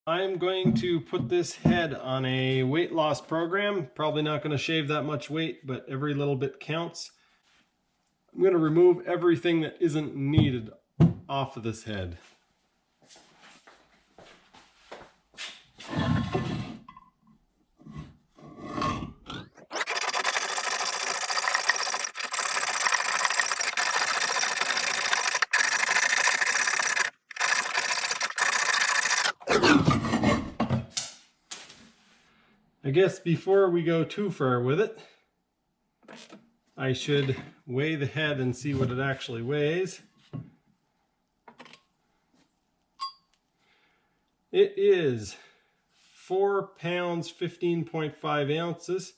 I'm going to put this head on a weight loss program. Probably not going to shave that much weight, but every little bit counts. I'm going to remove everything that isn't needed off of this head. I guess before we go too far with it, I should weigh the head and see what it actually weighs. It is 4 pounds 15.5 ounces.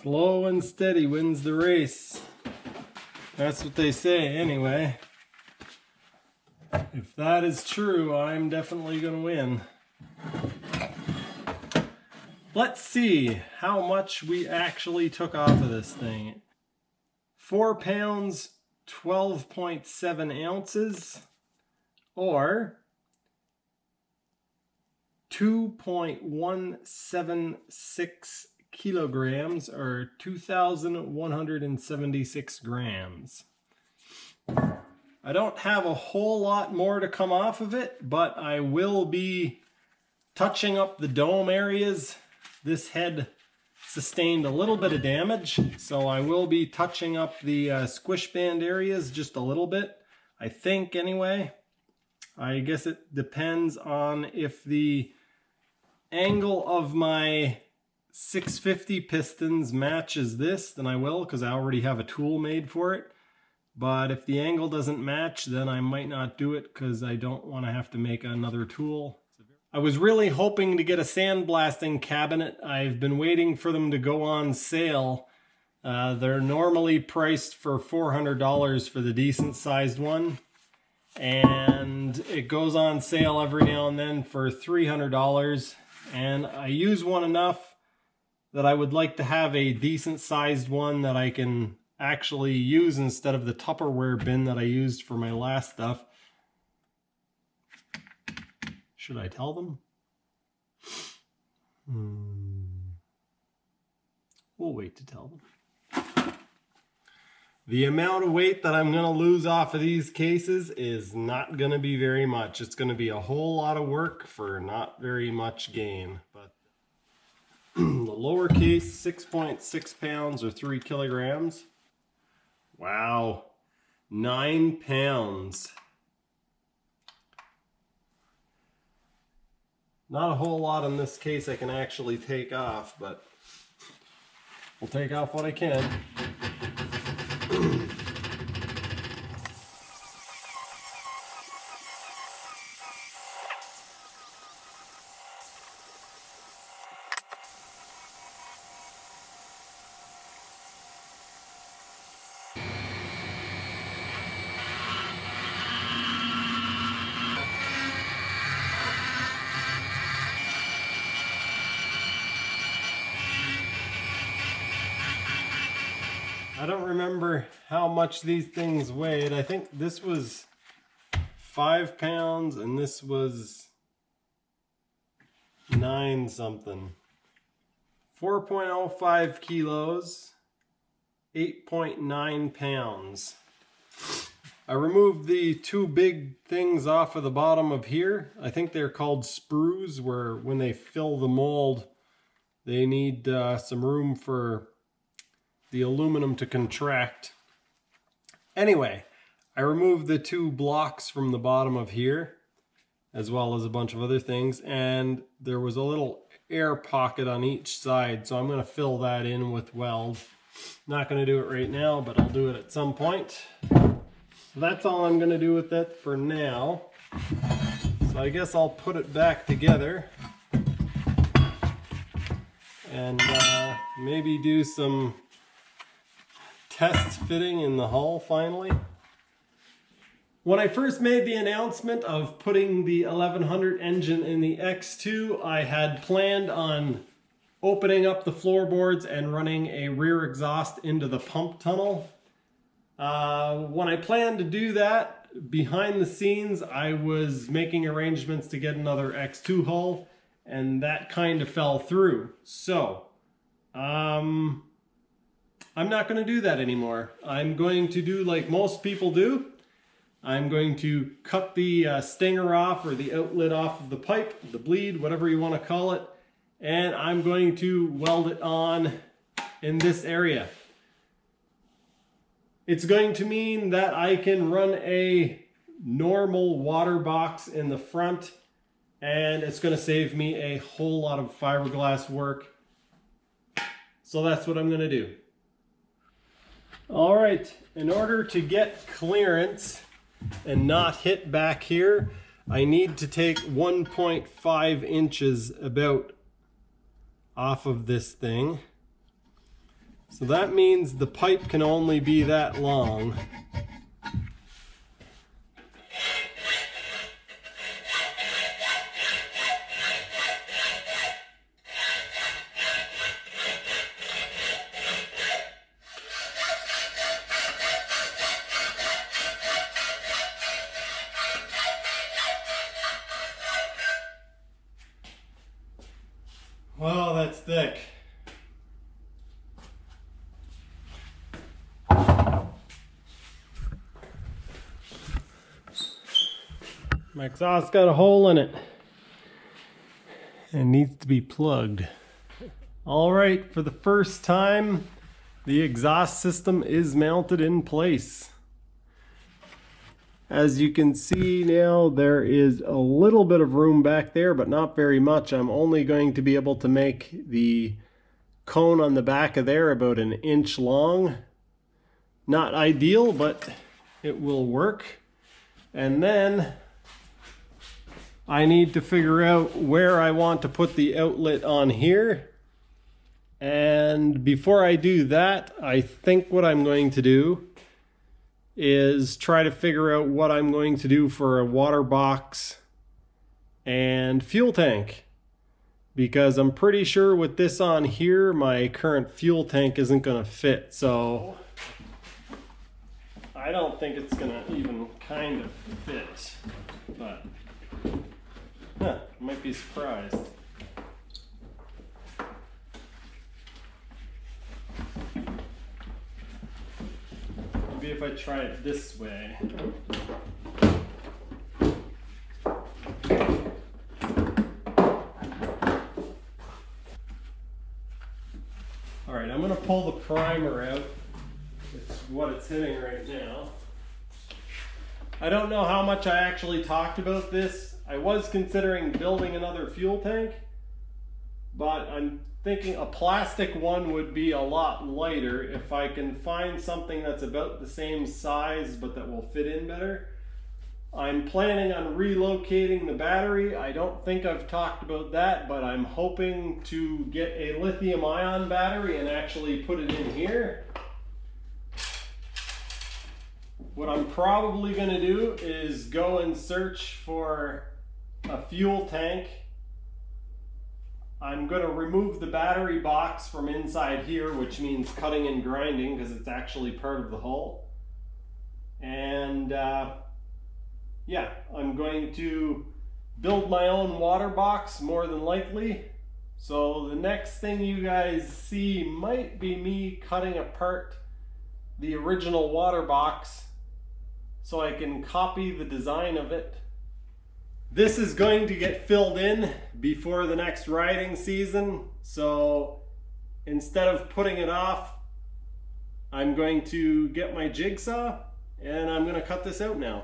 Slow and steady wins the race. That's what they say anyway. If that is true, I'm definitely going to win. Let's see how much we actually took off of this thing. 4 pounds 12.7 ounces, or 2.176 kilograms, or 2,176 grams. I don't have a whole lot more to come off of it, but I will be touching up the dome areas. This head sustained a little bit of damage, so I will be touching up the squish band areas just a little bit, I think anyway. I guess it depends on if the angle of my 650 pistons matches this, then I will, because I already have a tool made for it. But if the angle doesn't match, then I might not do it because I don't want to have to make another tool. I was really hoping to get a sandblasting cabinet. I've been waiting for them to go on sale. They're normally priced for $400 for the decent sized one. And it goes on sale every now and then for $300. And I use one enough that I would like to have a decent sized one that I can actually use instead of the Tupperware bin that I used for my last stuff. Should I tell them? We'll wait to tell them. The amount of weight that I'm going to lose off of these cases is not going to be very much. It's going to be a whole lot of work for not very much gain. But the lower case, 6.6 pounds or 3 kilograms. Wow, 9 pounds. Not a whole lot in this case I can actually take off, but we'll take off what I can. I don't remember how much these things weighed. I think this was 5 pounds and this was 9 something. 4.05 kilos, 8.9 pounds. I removed the 2 big things off of the bottom of here. I think they're called sprues, where when they fill the mold, they need some room for the aluminum to contract. Anyway, I removed the 2 blocks from the bottom of here, as well as a bunch of other things, and there was a little air pocket on each side, so I'm going to fill that in with weld. Not going to do it right now, but I'll do it at some point. So that's all I'm going to do with that for now. So I guess I'll put it back together and maybe do some test fitting in the hull finally. When I first made the announcement of putting the 1100 engine in the X2, I had planned on opening up the floorboards and running a rear exhaust into the pump tunnel. When I planned to do that, behind the scenes, I was making arrangements to get another X2 hull, and that kind of fell through. So, I'm not going to do that anymore. I'm going to do like most people do. I'm going to cut the stinger off, or the outlet off of the pipe, the bleed, whatever you want to call it, and I'm going to weld it on in this area. It's going to mean that I can run a normal water box in the front, and it's going to save me a whole lot of fiberglass work. So that's what I'm going to do. All right, in order to get clearance and not hit back here, I need to take 1.5 inches about off of this thing. So that means the pipe can only be that long. Wow, that's thick. My exhaust's got a hole in it and needs to be plugged. All right, for the first time, the exhaust system is mounted in place. As you can see now, there is a little bit of room back there, but not very much. I'm only going to be able to make the cone on the back of there about 1 inch long. Not ideal, but it will work. And then I need to figure out where I want to put the outlet on here. And before I do that, I think what I'm going to do is try to figure out what I'm going to do for a water box and fuel tank. Because I'm pretty sure with this on here, my current fuel tank isn't going to fit. So I don't think it's going to even kind of fit. But I might be surprised. Maybe if I try it this way. All right, I'm going to pull the primer out. It's what it's hitting right now. I don't know how much I actually talked about this. I was considering building another fuel tank, but I'm thinking a plastic one would be a lot lighter. If I can find something that's about the same size but that will fit in better. I'm planning on relocating the battery. I don't think I've talked about that, but I'm hoping to get a lithium-ion battery and actually put it in here. What I'm probably going to do is go and search for a fuel tank. I'm going to remove the battery box from inside here, which means cutting and grinding because it's actually part of the hull. And yeah, I'm going to build my own water box more than likely. So the next thing you guys see might be me cutting apart the original water box so I can copy the design of it. This is going to get filled in before the next riding season, so instead of putting it off, I'm going to get my jigsaw and I'm going to cut this out now.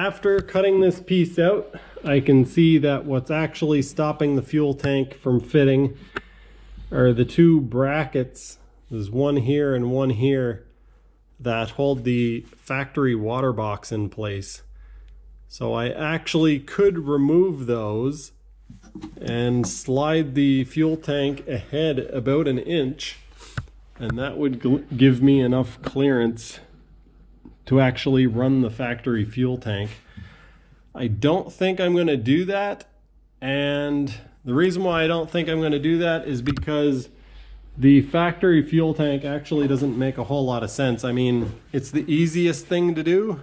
after cutting this piece out, I can see that what's actually stopping the fuel tank from fitting are the two brackets. There's one here and one here that hold the factory water box in place. So I actually could remove those and slide the fuel tank ahead about an inch, and that would give me enough clearance to actually run the factory fuel tank. I don't think I'm going to do that, and the reason why I don't think I'm going to do that is because the factory fuel tank actually doesn't make a whole lot of sense. I mean, it's the easiest thing to do,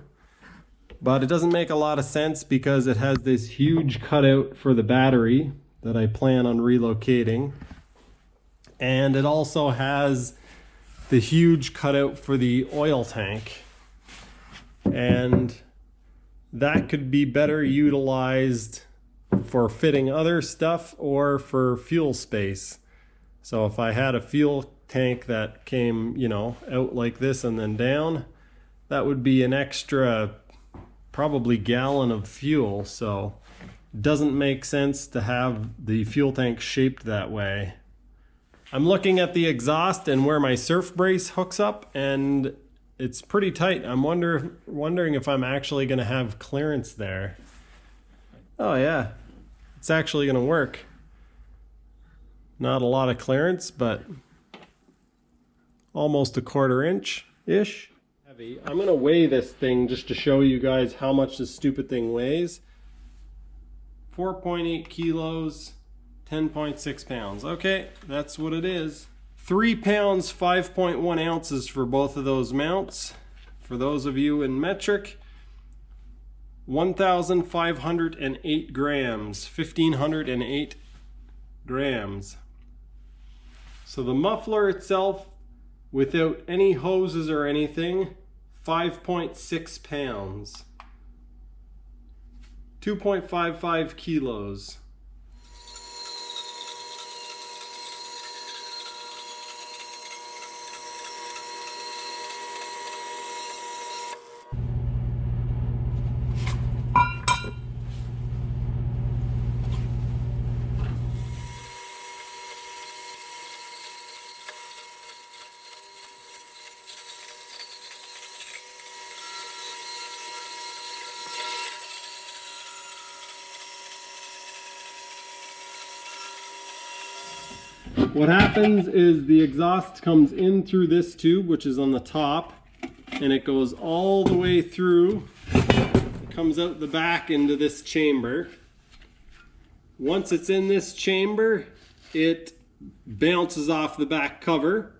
but it doesn't make a lot of sense because it has this huge cutout for the battery that I plan on relocating. And it also has the huge cutout for the oil tank. And that could be better utilized for fitting other stuff or for fuel space. So if I had a fuel tank that came, you know, out like this and then down, that would be an extra probably gallon of fuel. So it doesn't make sense to have the fuel tank shaped that way. I'm looking at the exhaust and where my surf brace hooks up, and it's pretty tight. I'm wondering if I'm actually going to have clearance there. Oh yeah, it's actually going to work. Not a lot of clearance, but almost a 1/4 inch-ish. Heavy. I'm going to weigh this thing just to show you guys how much this stupid thing weighs. 4.8 kilos, 10.6 pounds. Okay, that's what it is. 3 pounds, 5.1 ounces for both of those mounts. For those of you in metric, 1,508 grams, 1,508 grams. So the muffler itself, without any hoses or anything, 5.6 pounds. 2.55 kilos. What happens is the exhaust comes in through this tube, which is on the top, and it goes all the way through, comes out the back into this chamber. Once it's in this chamber, it bounces off the back cover,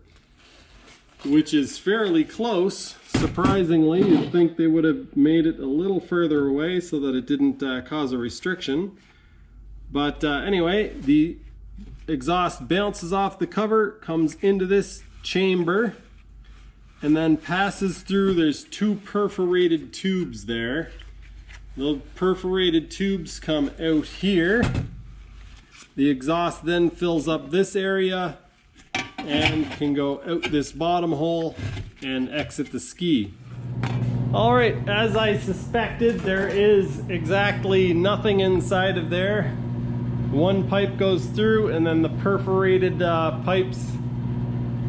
which is fairly close. Surprisingly, you'd think they would have made it a little further away so that it didn't cause a restriction. But anyway, the exhaust bounces off the cover, comes into this chamber, and then passes through. There's two perforated tubes there. The perforated tubes come out here. The exhaust then fills up this area and can go out this bottom hole and exit the ski. All right, as I suspected, there is exactly nothing inside of there. One pipe goes through, and then the perforated pipes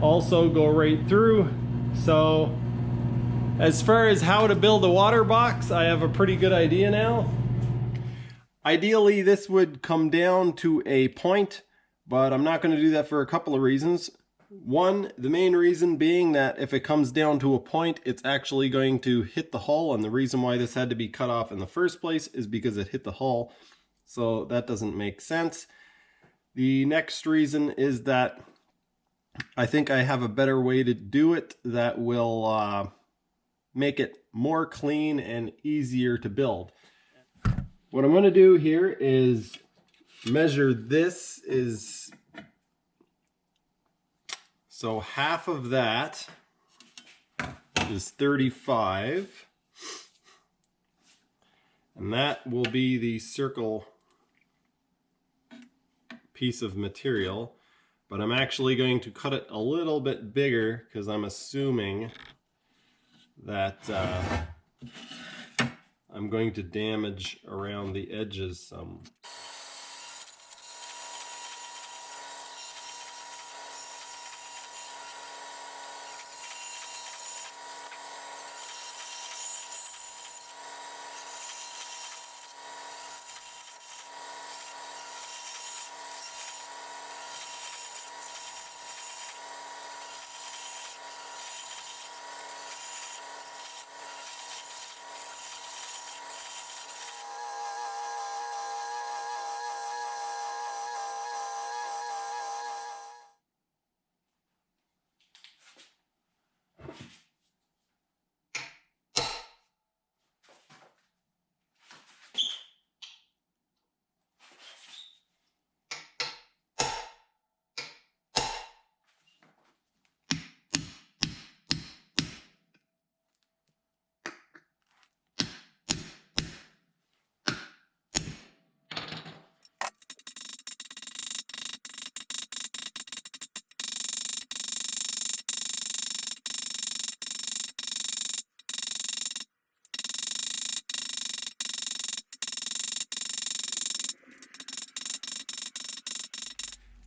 also go right through. So as far as how to build a water box, I have a pretty good idea now. Ideally, this would come down to a point, but I'm not going to do that for a couple of reasons. One, the main reason being that if it comes down to a point, it's actually going to hit the hull, and the reason why this had to be cut off in the first place is because it hit the hull. So that doesn't make sense. The next reason is that I think I have a better way to do it that will make it more clean and easier to build. What I'm going to do here is measure this is, so half of that is 35, and that will be the circle piece of material, but I'm actually going to cut it a little bit bigger because I'm assuming that I'm going to damage around the edges some.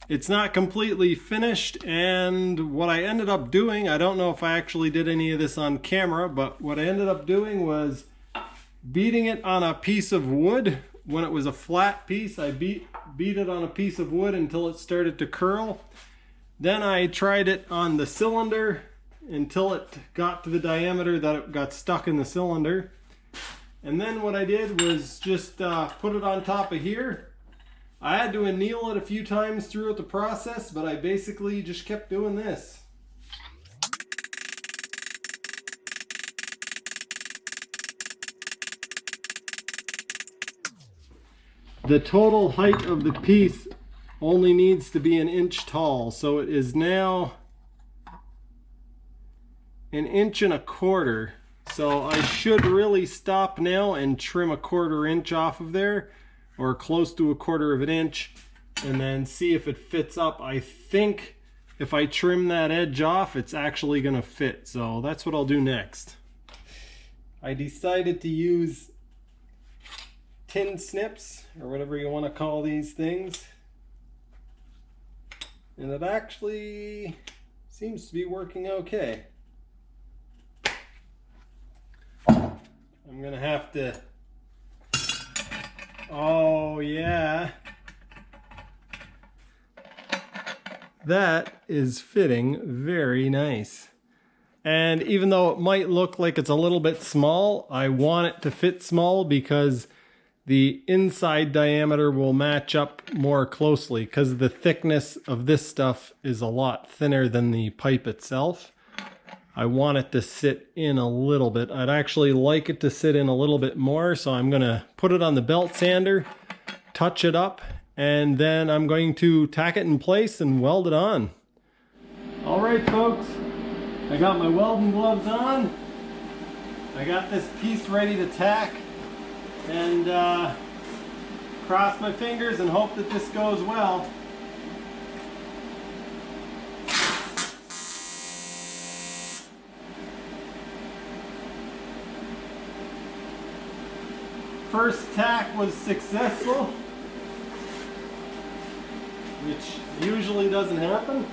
It's not completely finished, and what I ended up doing, I don't know if I actually did any of this on camera, but what I ended up doing was beating it on a piece of wood. When it was a flat piece, I beat it on a piece of wood until it started to curl. Then I tried it on the cylinder until it got to the diameter that it got stuck in the cylinder. And then what I did was just put it on top of here. I had to anneal it a few times throughout the process, but I basically just kept doing this. The total height of the piece only needs to be 1 inch tall, so it is now 1.25 inches. So I should really stop now and trim 1/4 inch off of there, or close to 1/4 inch, and then see if it fits up. I think if I trim that edge off, it's actually gonna fit. So that's what I'll do next. I decided to use tin snips, or whatever you want to call these things. And it actually seems to be working okay. I'm gonna have to, oh yeah, that is fitting very nice. And even though it might look like it's a little bit small, I want it to fit small because the inside diameter will match up more closely, because the thickness of this stuff is a lot thinner than the pipe itself. I want it to sit in a little bit. I'd actually like it to sit in a little bit more, so I'm going to put it on the belt sander, touch it up, and then I'm going to tack it in place and weld it on. Alright folks, I got my welding gloves on. I got this piece ready to tack, and cross my fingers and hope that this goes well. First tack was successful, which usually doesn't happen.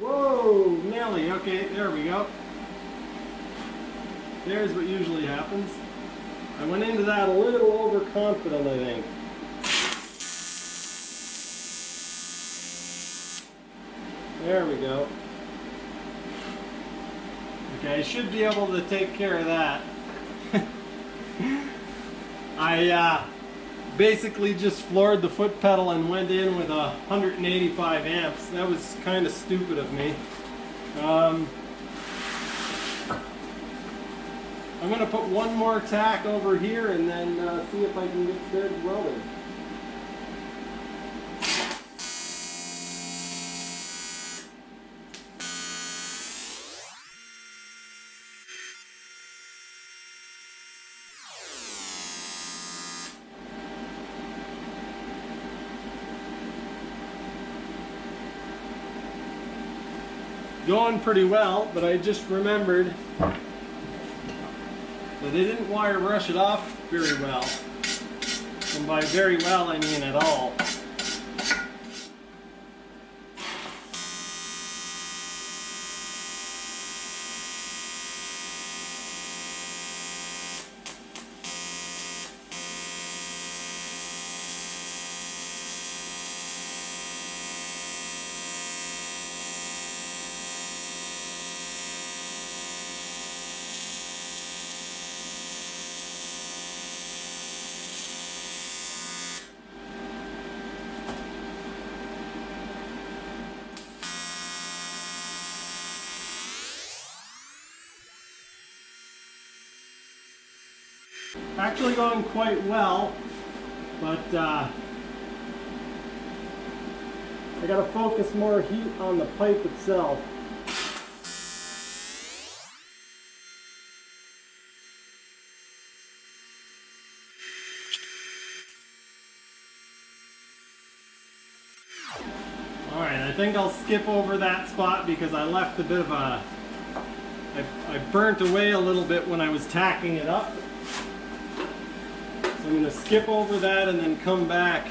Whoa, Nelly, okay, there we go. There's what usually happens. I went into that a little overconfident, I think. There we go. Okay, I should be able to take care of that. I basically just floored the foot pedal and went in with 185 amps. That was kind of stupid of me. I'm going to put one more tack over here and then see if I can get started welding. going pretty well, but I just remembered that I didn't wire brush it off very well. And by very well, I mean at all. Actually going quite well, but I gotta focus more heat on the pipe itself. Alright, I think I'll skip over that spot because I left a bit of a... I burnt away a little bit when I was tacking it up. So I'm going to skip over that and then come back.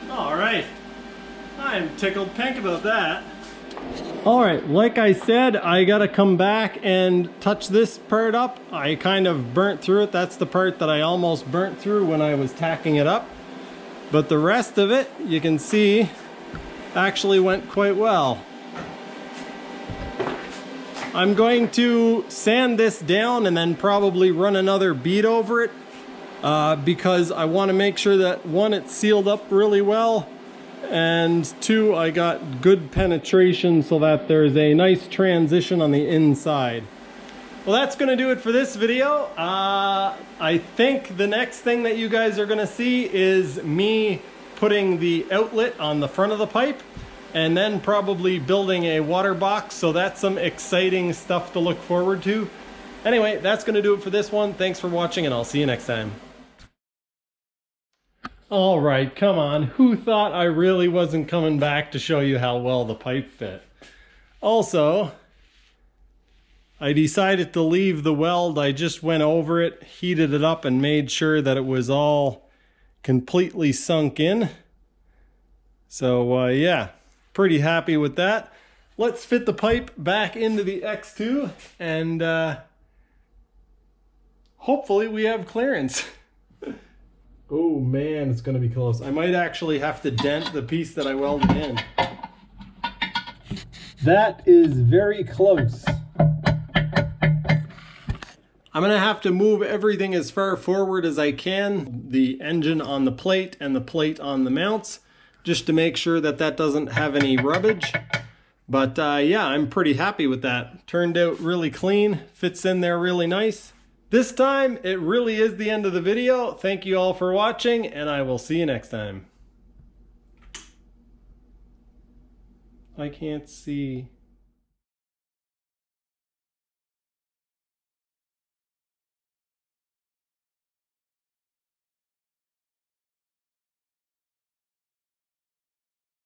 All right. I'm tickled pink about that. Alright, like I said, I gotta come back and touch this part up. I kind of burnt through it. That's the part that I almost burnt through when I was tacking it up. But the rest of it, you can see, actually went quite well. I'm going to sand this down and then probably run another bead over it because I want to make sure that, one, it's sealed up really well, and two, I got good penetration so that there's a nice transition on the inside. Well, that's going to do it for this video. I think the next thing that you guys are going to see is me putting the outlet on the front of the pipe and then probably building a water box. So that's some exciting stuff to look forward to. Anyway, that's going to do it for this one. Thanks for watching, and I'll see you next time. All right, come on. Who thought I really wasn't coming back to show you how well the pipe fit? Also, I decided to leave the weld. I just went over it, heated it up, and made sure that it was all completely sunk in. So yeah, pretty happy with that. Let's fit the pipe back into the X2 and hopefully we have clearance. Oh man, it's gonna be close. I might actually have to dent the piece that I welded in. That is very close. I'm gonna have to move everything as far forward as I can, the engine on the plate and the plate on the mounts, just to make sure that that doesn't have any rubbage. But yeah, I'm pretty happy with that. Turned out really clean, fits in there really nice. This time, it really is the end of the video. Thank you all for watching, and I will see you next time. I can't see.